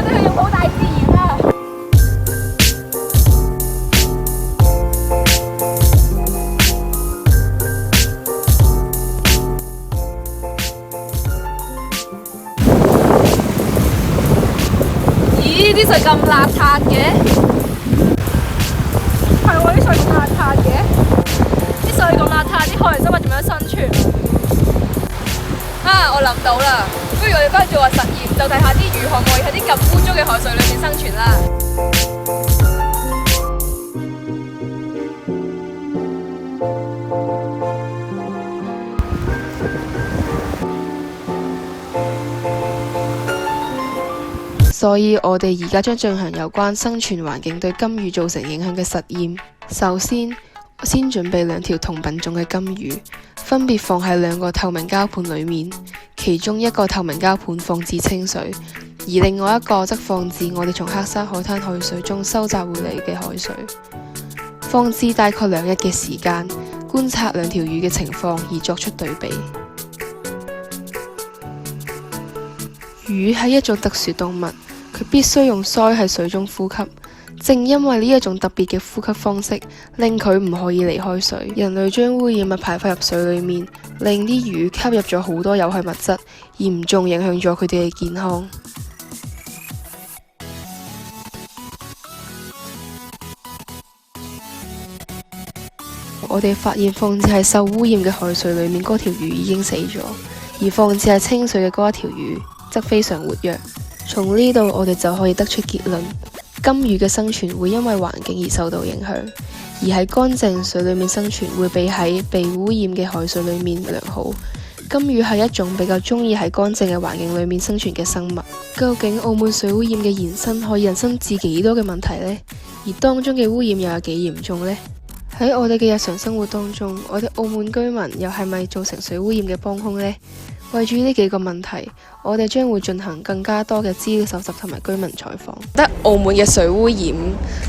我哋去擁抱大自然啊！咦，啲水咁邋遢嘅？係喎，啲水咁邋遢嘅。啲水咁邋遢，啲海洋生物點樣生存啊？我諗到啦，不如我哋翻去做個實驗，就睇下啲魚可唔可以喺啲咁污糟嘅海水裏面生存啦。所以我哋而家將進行有關生存環境對金魚造成影響嘅實驗。首先準備2條同品種嘅金魚，分別放喺2個透明膠盤裏面，其中一個透明膠盤放置清水，而另外一個則放置我哋從黑沙海灘海水中收集回嚟嘅海水。放置大概2日嘅時間，觀察2條魚嘅情況而作出對比。魚係一種特殊動物，佢必須用鰓喺水中呼吸。正因為呢一種特別嘅呼吸方式，令佢唔可以離開水。人類將污染物排放入水裏面，令啲魚吸入咗好多有害物質，嚴重影響咗佢哋嘅健康。我哋發現放置喺受污染嘅海水裏面嗰條魚已經死咗，而放置喺清水嘅嗰一條魚則非常活躍。從呢度我哋就可以得出結論，金魚嘅生存會因為環境而受到影響，而喺乾淨水裏面生存會比喺被污染嘅海水裏面良好。金魚係一種比較中意喺乾淨嘅環境裏面生存嘅生物。究竟澳門水污染嘅延伸可以引申至幾多嘅問題呢？而當中嘅污染又有幾嚴重呢？喺我哋嘅日常生活當中，我哋澳門居民又係咪造成水污染嘅幫兇呢？為住呢幾個問題，我哋將會進行更加多嘅資料搜集同埋居民採訪。覺得澳門嘅水污染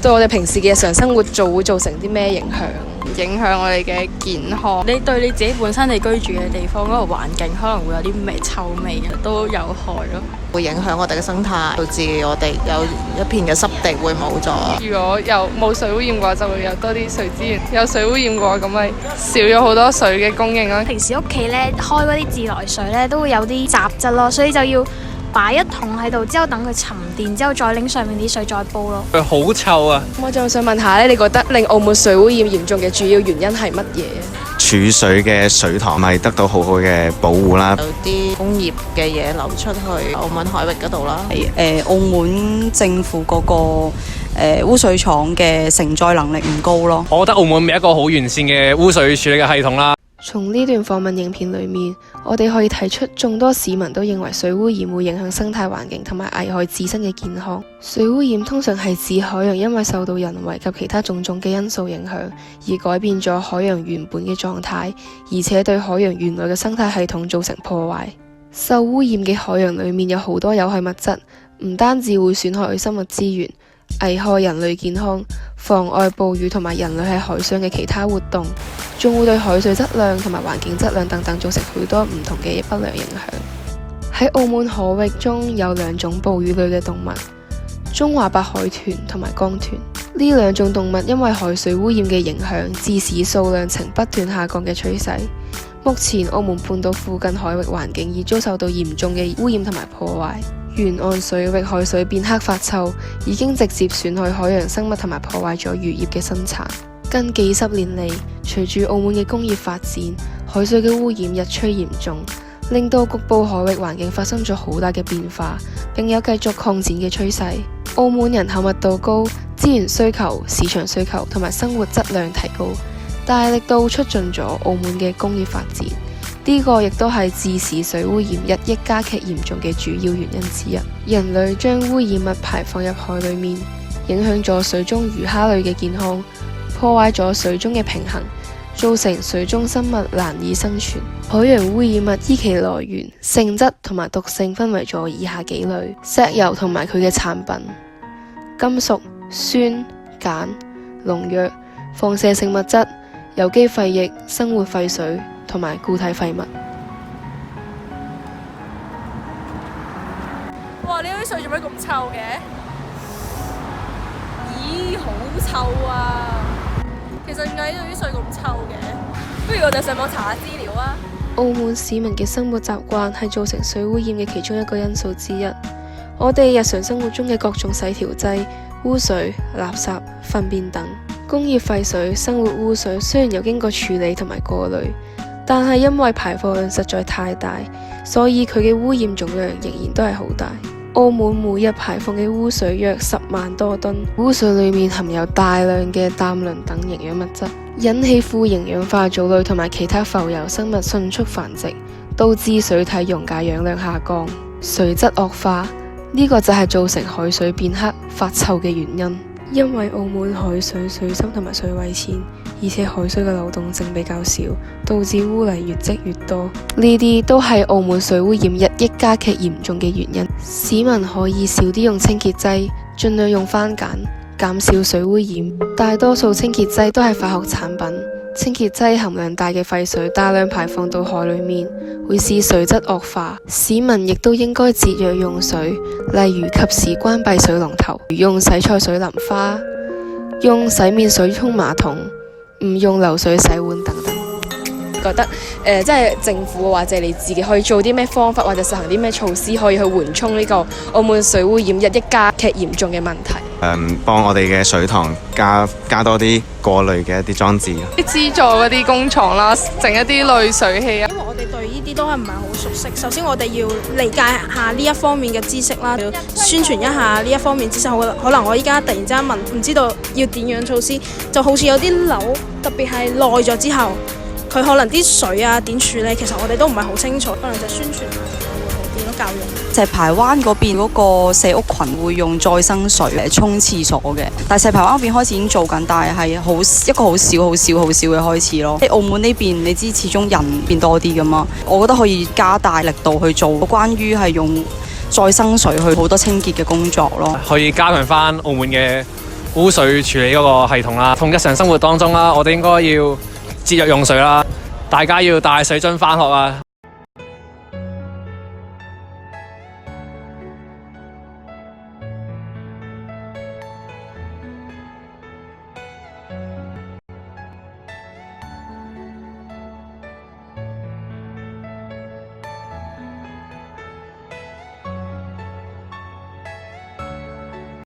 對我哋平時嘅日常生活會造成啲咩影響？影響我哋嘅健康。你對你自己本身你居住嘅地方嗰個環境可能會有啲臭味都有害咯，會影響我哋嘅生態，導致我哋有一片嘅濕地會冇咗。如果有冇水污染嘅話，就會有多啲水資源；有水污染嘅話，咁咪少咗好多水嘅供應啦。平時屋企咧開嗰啲自來水咧都會有啲雜質咯，所以就要擺一桶喺度，之後等佢沉澱，之後再拎上面啲水再煲咯。佢好臭啊！我就想問下咧，你覺得令澳門水污染嚴重嘅主要原因係乜嘢？儲水嘅水塘咪得到好好嘅保護啦。有啲工業嘅嘢流出去澳門海域嗰度啦。澳門政府嗰個污水廠嘅承載能力唔高咯。我覺得澳門未一個好完善嘅污水處理嘅系統啦。從呢段訪問影片裏面，我哋可以睇出眾多市民都認為水污染會影響生態環境同埋危害自身嘅健康。水污染通常係指海洋因為受到人為及其他種種嘅因素影響，而改變咗海洋原本嘅狀態，而且對海洋原來嘅生態系統造成破壞。受污染嘅海洋裏面有好多有害物質，唔單止會損害生物資源，危害人類健康，妨礙捕魚同埋人類喺海上嘅其他活動，仲會對海水質量同埋環境質量等等造成好多唔同嘅不良影響。喺澳門海域中有2種哺乳類嘅動物，中華白海豚同埋江豚。呢2種動物因為海水污染嘅影響，致使數量呈不斷下降嘅趨勢。目前澳門半島附近海域環境已遭受到嚴重嘅污染同埋破壞。沿岸水域海水變黑發臭，已經直接損害海洋生物同埋破壞咗漁業嘅生產。近幾十年嚟，隨住澳門嘅工業發展，海水嘅污染日趨嚴重，令到局部海域環境發生咗好大嘅變化，並有繼續擴展嘅趨勢。澳門人口密度高，資源需求、市場需求同埋生活質量提高，大力度促進咗澳門嘅工業發展。呢個亦都係致使水污染日益加劇嚴重嘅主要原因之一。人類將污染物排放入海裡面，影響咗水中魚蝦類嘅健康，破壞咗水中嘅平衡，造成水中生物難以生存。海洋污染物依其來源、性質同埋毒性分為咗以下幾類：石油同埋佢嘅產品、金屬、酸、鹼、農藥、放射性物質、有機廢液、生活廢水同埋固體廢物。哇！你啲水做咩咁臭嘅？咦，好臭啊！其實點解呢度啲水咁臭嘅？不如我哋上網查下資料啊！澳門市民嘅生活習慣係造成水污染嘅其中一個因素之一。我哋日常生活中嘅各種洗調劑、污水、垃圾、糞便等工業廢水、生活污水，雖然有經過處理同埋過濾，但係因為排放量實在太大，所以佢嘅污染總量仍然都係好大。澳門每日排放嘅污水約10萬多噸，污水裏面含有大量嘅氮磷等營養物質，引起富營養化藻類同埋其他浮游生物迅速繁殖，導致水體溶解氧量下降，水質惡化。呢個就係造成海水變黑、發臭嘅原因。因為澳門海水水深同埋水位淺，而且海水嘅流動性比較少，導致污泥越積越多。呢啲都係澳門水污染日益加劇嚴重嘅原因。市民可以少啲用清潔劑，盡量用番梘，減少水污染。大多數清潔劑都係化學產品，清潔劑含量大嘅廢水大量排放到海裡面，會使水質惡化。市民亦都應該節約用水，例如及時關閉水龍頭，用洗菜水淋花，用洗面水沖馬桶，唔用流水洗碗等等。覺得即係政府或者你自己可以做啲咩方法或者實行啲咩措施，可以去緩衝呢個澳門水污染日益加劇嚴重嘅問題。幫我哋嘅水塘加多啲過濾嘅一啲裝置。啲資助嗰啲工廠啦，整一啲濾水器啊。因為我哋對呢啲都係唔係好熟悉，首先我哋要理解下呢一方面嘅知識啦，要宣傳一下呢一方面知識。可能我依家突然之間問，唔知道要點樣措施，就好似有啲樓特別係耐咗之後，佢可能啲水啊點處理，其實我哋都唔係好清楚，可能就宣傳下會好啲咯，教育。石排灣嗰邊嗰個社屋群會用再生水嚟沖廁所嘅，但係石排灣嗰邊開始已經做緊，但係一個好少嘅開始咯。喺澳門呢邊，你知始終人變多啲噶嘛，我覺得可以加大力度去做關於係用再生水去好多清潔嘅工作咯。可以加強翻澳門嘅污水處理嗰個系統啦，同日常生活當中啦，我哋應該要節約用水啦，大家要帶水樽返學啊。